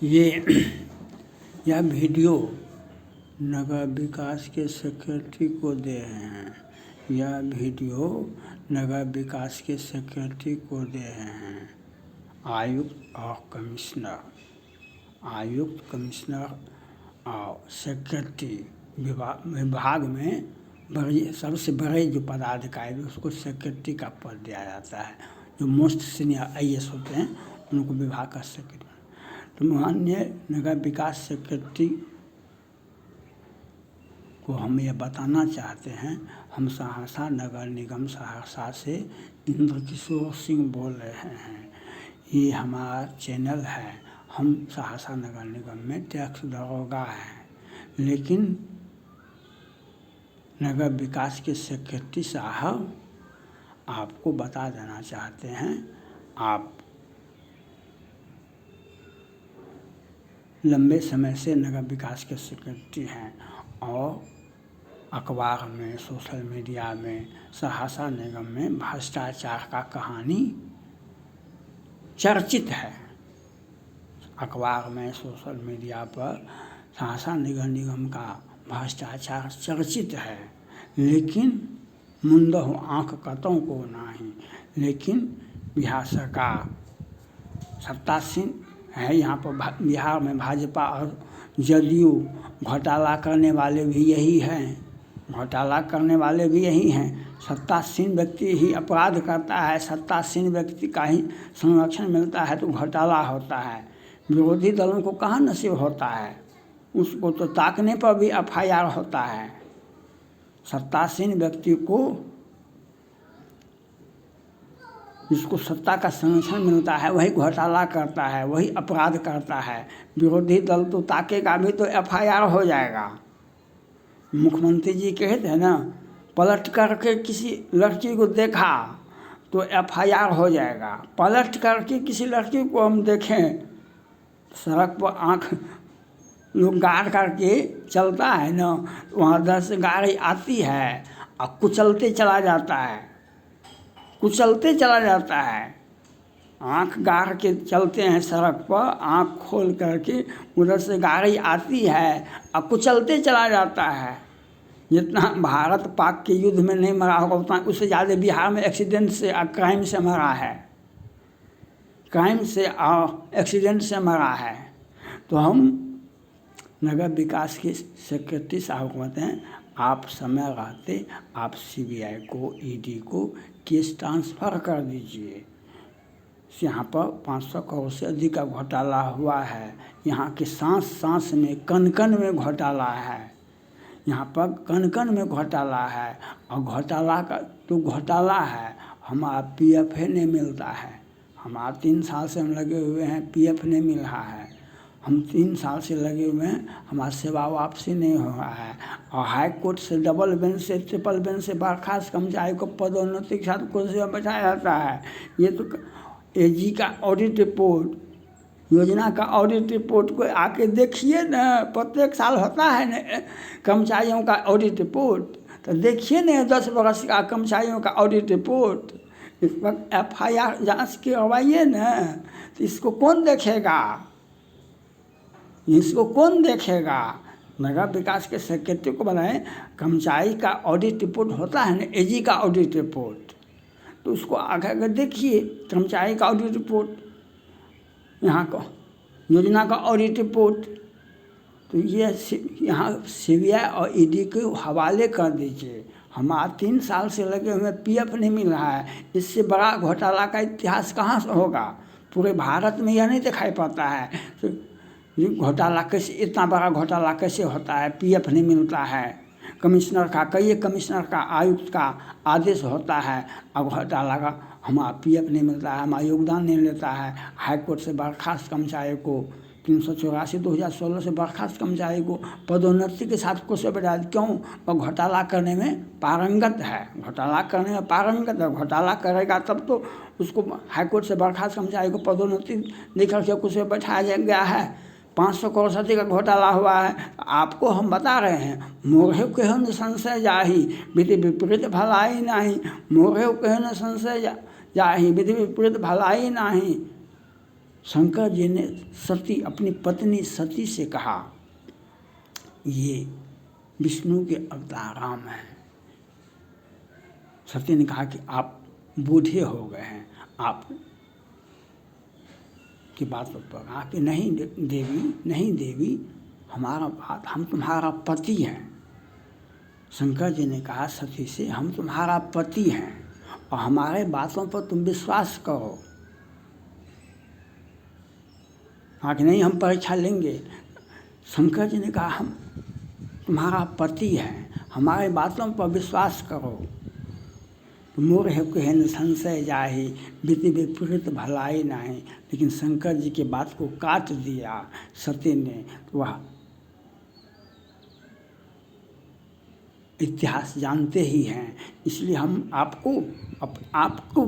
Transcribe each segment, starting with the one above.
यह वीडियो नगर विकास के सेक्रेटरी को दे रहे हैं। यह वीडियो नगर विकास के सेक्रेटरी को दे रहे हैं। आयुक्त और कमिश्नर और सेक्रेटरी विभाग में सबसे बड़े जो पदाधिकारी उसको सेक्रेटरी का पद दिया जाता है। जो मोस्ट सीनियर IAS होते हैं उनको विभाग का सेक्रेटरी। तो माननीय नगर विकास सेक्रेटरी को हम ये बताना चाहते हैं, हम सहरसा नगर निगम सहरसा से इंद्रकिशोर सिंह बोल रहे हैं। ये हमारा चैनल है। हम सहरसा नगर निगम में टैक्स दरोगा हैं, लेकिन नगर विकास के सेक्रेटरी साहब आपको बता देना चाहते हैं, आप लंबे समय से नगर विकास के सेक्रेटरी हैं और अखबार में, सोशल मीडिया में, सहरसा निगम में भ्रष्टाचार का कहानी चर्चित है। अखबार में, सोशल मीडिया पर सहरसा नगर निगम का भ्रष्टाचार चर्चित है, लेकिन मुंदहु आँख कतों को नहीं। लेकिन बिहार सरकार सत्तासीन है। यहाँ पर बिहार में भाजपा और जदयू घोटाला करने वाले भी यही हैं। सत्तासीन व्यक्ति ही अपराध करता है, सत्तासीन व्यक्ति का ही संरक्षण मिलता है तो घोटाला होता है। विरोधी दलों को कहाँ नसीब होता है, उसको तो ताकने पर भी FIR होता है। सत्तासीन व्यक्ति को जिसको सत्ता का संरक्षण मिलता है वही घोटाला करता है, वही अपराध करता है। विरोधी दल तो ताकेगा भी तो FIR हो जाएगा। मुख्यमंत्री जी कहते हैं ना, पलट करके किसी लड़की को देखा तो FIR हो जाएगा। पलट करके किसी लड़की को हम देखें, सड़क पर आँख लोग गाड़ करके चलता है ना, वहाँ उधर से गाड़ी आती है और कुचलते चला जाता है। आँख गाड़ के चलते हैं सड़क पर, आँख खोल करके उधर से गाड़ी आती है और कुचलते चला जाता है। जितना भारत पाक के युद्ध में नहीं मरा होगा उतना उससे ज़्यादा बिहार में एक्सीडेंट से और क्राइम से मरा है। एक्सीडेंट से मरा है। तो हम नगर विकास के सेक्रेटरी साहब को कहते हैं, आप समय रहते आप CBI को, ED को केस ट्रांसफ़र कर दीजिए। यहाँ पर 500 करोड़ से अधिक का घोटाला हुआ है। यहाँ के सांस में, कण में घोटाला है। यहाँ पर कण में घोटाला है और घोटाला है। हमारा PF नहीं मिलता है। हमारा 3 साल से हम लगे हुए हैं, PF नहीं मिल रहा है। हम 3 साल से लगे हुए हैं, हमारा सेवा वापसी नहीं हो रहा है। और हाई कोर्ट से डबल बेंच से, ट्रिपल बेंच से बर्खास्त कर्मचारी को पदोन्नति के साथ कुर्सी पर बैठाया जाता है। ये तो AG का ऑडिट रिपोर्ट, योजना का ऑडिट रिपोर्ट को आके देखिए न। प्रत्येक साल होता है न कर्मचारियों का ऑडिट रिपोर्ट, तो देखिए न 10 वर्ष का कर्मचारियों का ऑडिट रिपोर्ट। इस वक्त FIR जाँच करवाइए न, तो इसको कौन देखेगा? नगर विकास के सेक्रेटरी को बनाए, कर्मचारी का ऑडिट रिपोर्ट होता है न, AG का ऑडिट रिपोर्ट, तो उसको आगे देखिए। कर्मचारी का ऑडिट रिपोर्ट, यहाँ का योजना का ऑडिट रिपोर्ट, तो ये यहाँ CBI और ED के हवाले कर दीजिए। हमारा 3 साल से लगे हुए PF नहीं मिल रहा है। इससे बड़ा घोटाला का इतिहास कहाँ से होगा? पूरे भारत में यह नहीं दिखाई पड़ता है। तो घोटाला कैसे, इतना बड़ा घोटाला कैसे होता है? PF नहीं मिलता है। कई कमिश्नर का, आयुक्त का आदेश होता है और घोटाला का हमारा PF नहीं मिलता है, हमारा योगदान नहीं लेता है। हाई कोर्ट से बर्खास्त कर्मचारी को 384/2016 से बर्खास्त कर्मचारी को पदोन्नति के साथ कुछ बैठा। क्यों? और घोटाला करने में पारंगत है। घोटाला करेगा तब तो उसको हाई कोर्ट से बर्खास्त कर्मचारी को पदोन्नति देकर के कुछ बैठाया गया है। 500 करोड़ से अधिक का घोटाला हुआ है। आपको हम बता रहे हैं, मोहे केहन संशय जाही, विधि विपरीत भलाई नहीं। मोहे केहन संशय जाहि विधि विपरीत भलाई नाही। शंकर जी ने सती अपनी पत्नी सती से कहा, ये विष्णु के अवतार राम हैं। सती ने कहा कि आप बूढ़े हो गए हैं, आप की बात पर कहा कि नहीं देवी, हमारा बात, हम तुम्हारा पति हैं। शंकर जी ने कहा सती से, हम तुम्हारा पति हैं और हमारे बातों पर तुम विश्वास करो। कहा कि नहीं, हम परीक्षा लेंगे। शंकर जी ने कहा हम तुम्हारा पति हैं, हमारे बातों पर विश्वास करो। तो मोर है कहन संशय जाहि, विधि विपरीत भलाई नाही। लेकिन शंकर जी के बात को काट दिया सती ने। वह इतिहास जानते ही हैं, इसलिए हम आपको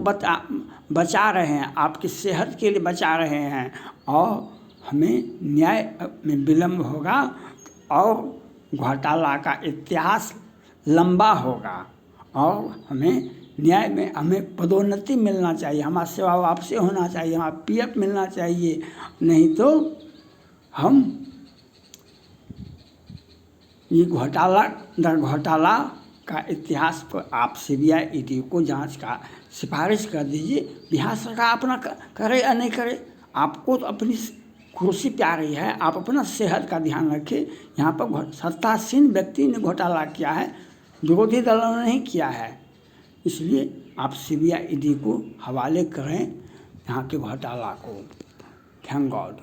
बचा रहे हैं, आपकी सेहत के लिए बचा रहे हैं। और हमें न्याय में विलम्ब होगा और घोटाला का इतिहास लंबा होगा और हमें न्याय में हमें पदोन्नति मिलना चाहिए, हमारा सेवा वापसी होना चाहिए, हमारा पीएफ मिलना चाहिए। नहीं तो हम ये घोटाला का इतिहास पर आप सीबीआई ईडी को जांच का सिफारिश कर दीजिए। बिहार सरकार अपना करे या नहीं करे, आपको तो अपनी कुर्सी प्यारी है, आप अपना सेहत का ध्यान रखें। यहाँ पर सत्तासीन व्यक्ति ने घोटाला किया है, विरोधी दलों ने नहीं किया है। इसलिए आप सीबीआई ईडी को हवाले करें यहाँ के घोटाला को। Thank God.